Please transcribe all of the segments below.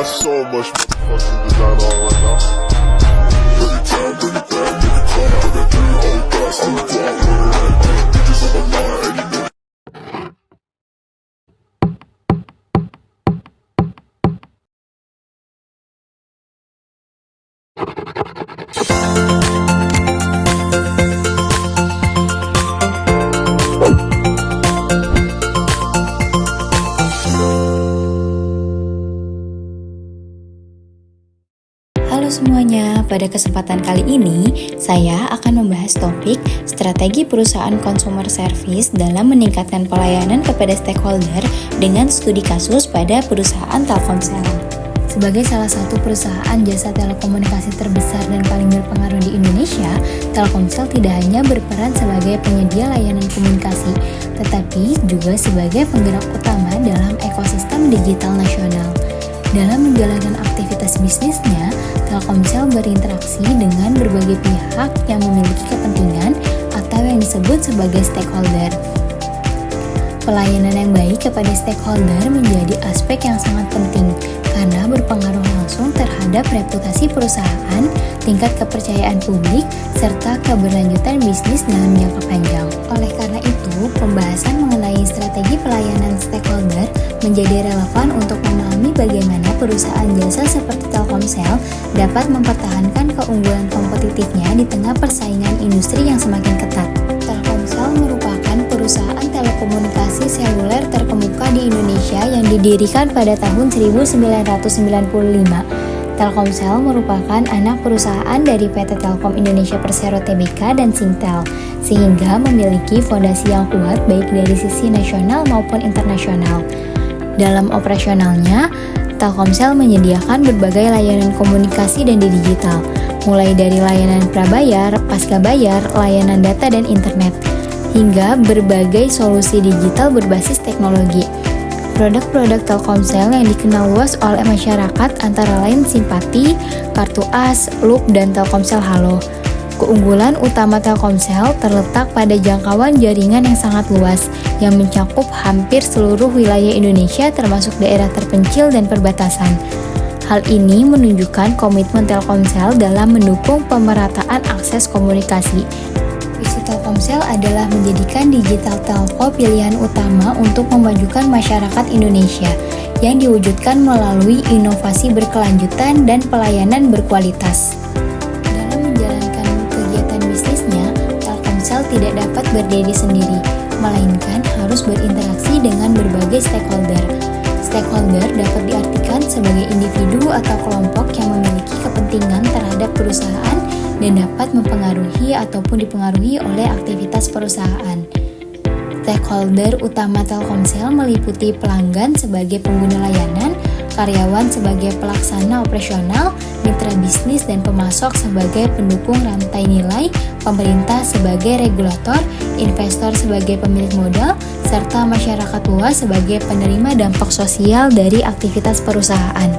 got so much motherfucking design on right now. Bring it down, bring it down, make it clap. I got 3 old guys, I'm a dog, bitches on my line, and you know. Halo semuanya, pada kesempatan kali ini saya akan membahas topik strategi perusahaan consumer service dalam meningkatkan pelayanan kepada stakeholder dengan studi kasus pada perusahaan Telkomsel. Sebagai salah satu perusahaan jasa telekomunikasi terbesar dan paling berpengaruh di Indonesia, Telkomsel tidak hanya berperan sebagai penyedia layanan komunikasi, tetapi juga sebagai penggerak utama dalam ekosistem digital nasional. Dalam menjalankan aktivitas bisnisnya, Telkomsel berinteraksi dengan berbagai pihak yang memiliki kepentingan atau yang disebut sebagai stakeholder. Pelayanan yang baik kepada stakeholder menjadi aspek yang sangat penting karena berpengaruh langsung terhadap reputasi perusahaan, tingkat kepercayaan publik, serta keberlanjutan bisnis dalam jangka panjang. Oleh karena itu, pembahasan mengenai strategi pelayanan stakeholder menjadi relevan untuk memahami bagaimana perusahaan jasa seperti Telkomsel dapat mempertahankan keunggulan kompetitifnya di tengah persaingan industri yang semakin ketat. Telkomsel merupakan perusahaan telekomunikasi seluler terkemuka di Indonesia yang didirikan pada tahun 1995. Telkomsel merupakan anak perusahaan dari PT Telkom Indonesia Persero Tbk dan Singtel, sehingga memiliki fondasi yang kuat baik dari sisi nasional maupun internasional. Dalam operasionalnya, Telkomsel menyediakan berbagai layanan komunikasi dan digital, mulai dari layanan prabayar, pascabayar, layanan data dan internet, hingga berbagai solusi digital berbasis teknologi. Produk-produk Telkomsel yang dikenal luas oleh masyarakat antara lain Simpati, Kartu As, Loop, dan Telkomsel Halo. Keunggulan utama Telkomsel terletak pada jangkauan jaringan yang sangat luas, yang mencakup hampir seluruh wilayah Indonesia termasuk daerah terpencil dan perbatasan. Hal ini menunjukkan komitmen Telkomsel dalam mendukung pemerataan akses komunikasi. Visi Telkomsel adalah menjadikan digital telco pilihan utama untuk memajukan masyarakat Indonesia, yang diwujudkan melalui inovasi berkelanjutan dan pelayanan berkualitas. Dalam menjalankan kegiatan bisnisnya, Telkomsel tidak dapat berdiri sendiri, melainkan harus berinteraksi dengan berbagai stakeholder. Stakeholder dapat diartikan sebagai individu atau kelompok yang memiliki kepentingan terhadap perusahaan dan dapat mempengaruhi ataupun dipengaruhi oleh aktivitas perusahaan. Stakeholder utama Telkomsel meliputi pelanggan sebagai pengguna layanan, karyawan sebagai pelaksana operasional, mitra bisnis dan pemasok sebagai pendukung rantai nilai, pemerintah sebagai regulator, investor sebagai pemilik modal, serta masyarakat luas sebagai penerima dampak sosial dari aktivitas perusahaan.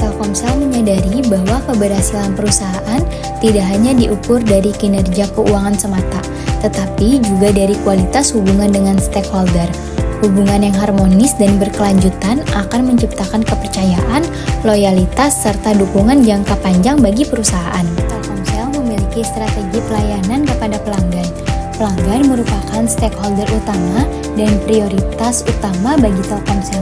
Telkomsel menyadari bahwa keberhasilan perusahaan tidak hanya diukur dari kinerja keuangan semata, tetapi juga dari kualitas hubungan dengan stakeholder. Hubungan yang harmonis dan berkelanjutan akan menciptakan kepercayaan, loyalitas, serta dukungan jangka panjang bagi perusahaan. Telkomsel memiliki strategi pelayanan kepada pelanggan. Pelanggan merupakan stakeholder utama dan prioritas utama bagi Telkomsel.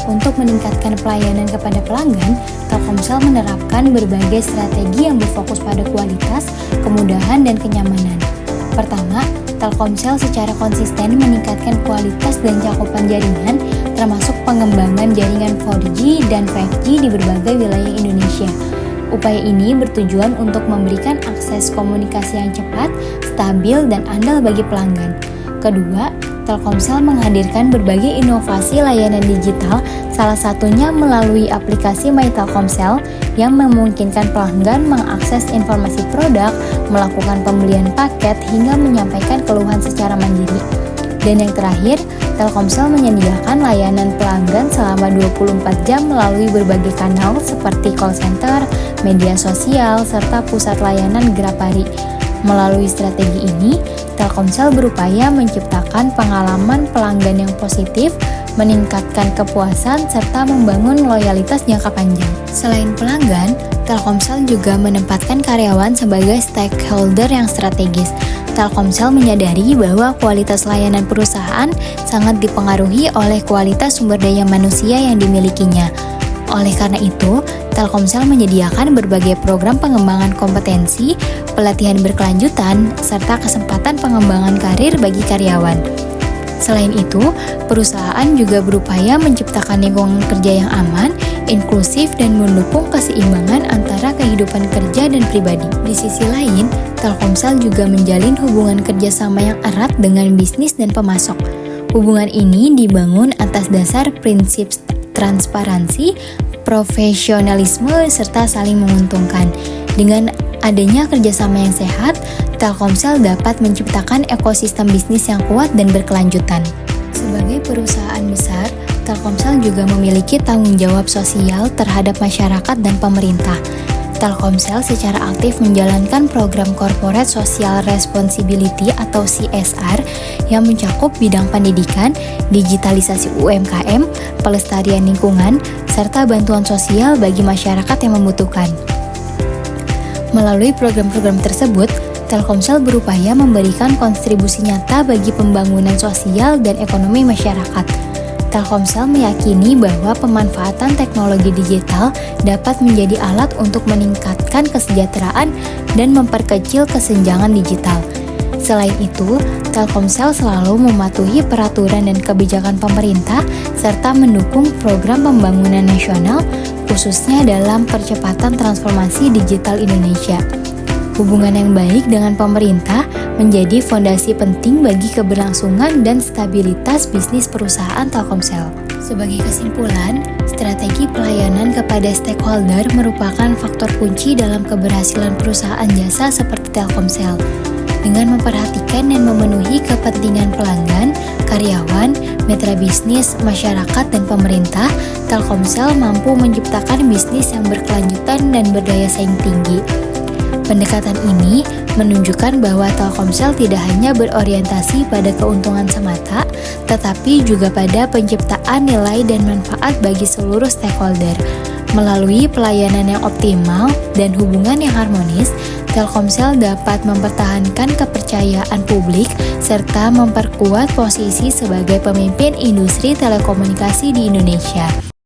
Untuk meningkatkan pelayanan kepada pelanggan, Telkomsel menerapkan berbagai strategi yang berfokus pada kualitas, kemudahan, dan kenyamanan. Pertama, Telkomsel secara konsisten meningkatkan kualitas dan cakupan jaringan, termasuk pengembangan jaringan 4G dan 5G di berbagai wilayah Indonesia. Upaya ini bertujuan untuk memberikan akses komunikasi yang cepat, stabil, dan andal bagi pelanggan. Kedua, Telkomsel menghadirkan berbagai inovasi layanan digital, salah satunya melalui aplikasi My Telkomsel yang memungkinkan pelanggan mengakses informasi produk, melakukan pembelian paket, hingga menyampaikan keluhan secara mandiri. Dan yang terakhir, Telkomsel menyediakan layanan pelanggan selama 24 jam melalui berbagai kanal seperti call center, media sosial, serta pusat layanan Grapari. Melalui strategi ini, Telkomsel berupaya menciptakan pengalaman pelanggan yang positif, meningkatkan kepuasan, serta membangun loyalitas jangka panjang. Selain pelanggan, Telkomsel juga menempatkan karyawan sebagai stakeholder yang strategis. Telkomsel menyadari bahwa kualitas layanan perusahaan sangat dipengaruhi oleh kualitas sumber daya manusia yang dimilikinya. Oleh karena itu, Telkomsel menyediakan berbagai program pengembangan kompetensi, pelatihan berkelanjutan, serta kesempatan pengembangan karir bagi karyawan. Selain itu, perusahaan juga berupaya menciptakan lingkungan kerja yang aman, inklusif, dan mendukung keseimbangan antara kehidupan kerja dan pribadi. Di sisi lain, Telkomsel juga menjalin hubungan kerjasama yang erat dengan bisnis dan pemasok. Hubungan ini dibangun atas dasar prinsip transparansi, profesionalisme, serta saling menguntungkan. Dengan adanya kerjasama yang sehat, Telkomsel dapat menciptakan ekosistem bisnis yang kuat dan berkelanjutan. Sebagai perusahaan besar, Telkomsel juga memiliki tanggung jawab sosial terhadap masyarakat dan pemerintah. Telkomsel secara aktif menjalankan program Corporate Social Responsibility atau CSR yang mencakup bidang pendidikan, digitalisasi UMKM, pelestarian lingkungan, serta bantuan sosial bagi masyarakat yang membutuhkan. Melalui program-program tersebut, Telkomsel berupaya memberikan kontribusi nyata bagi pembangunan sosial dan ekonomi masyarakat. Telkomsel meyakini bahwa pemanfaatan teknologi digital dapat menjadi alat untuk meningkatkan kesejahteraan dan memperkecil kesenjangan digital. Selain itu, Telkomsel selalu mematuhi peraturan dan kebijakan pemerintah serta mendukung program pembangunan nasional, khususnya dalam percepatan transformasi digital Indonesia. Hubungan yang baik dengan pemerintah menjadi fondasi penting bagi keberlangsungan dan stabilitas bisnis perusahaan Telkomsel. Sebagai kesimpulan, strategi pelayanan kepada stakeholder merupakan faktor kunci dalam keberhasilan perusahaan jasa seperti Telkomsel. Dengan memperhatikan dan memenuhi kepentingan pelanggan, karyawan, mitra bisnis, masyarakat, dan pemerintah, Telkomsel mampu menciptakan bisnis yang berkelanjutan dan berdaya saing tinggi. Pendekatan ini menunjukkan bahwa Telkomsel tidak hanya berorientasi pada keuntungan semata, tetapi juga pada penciptaan nilai dan manfaat bagi seluruh stakeholder. Melalui pelayanan yang optimal dan hubungan yang harmonis, Telkomsel dapat mempertahankan kepercayaan publik serta memperkuat posisi sebagai pemimpin industri telekomunikasi di Indonesia.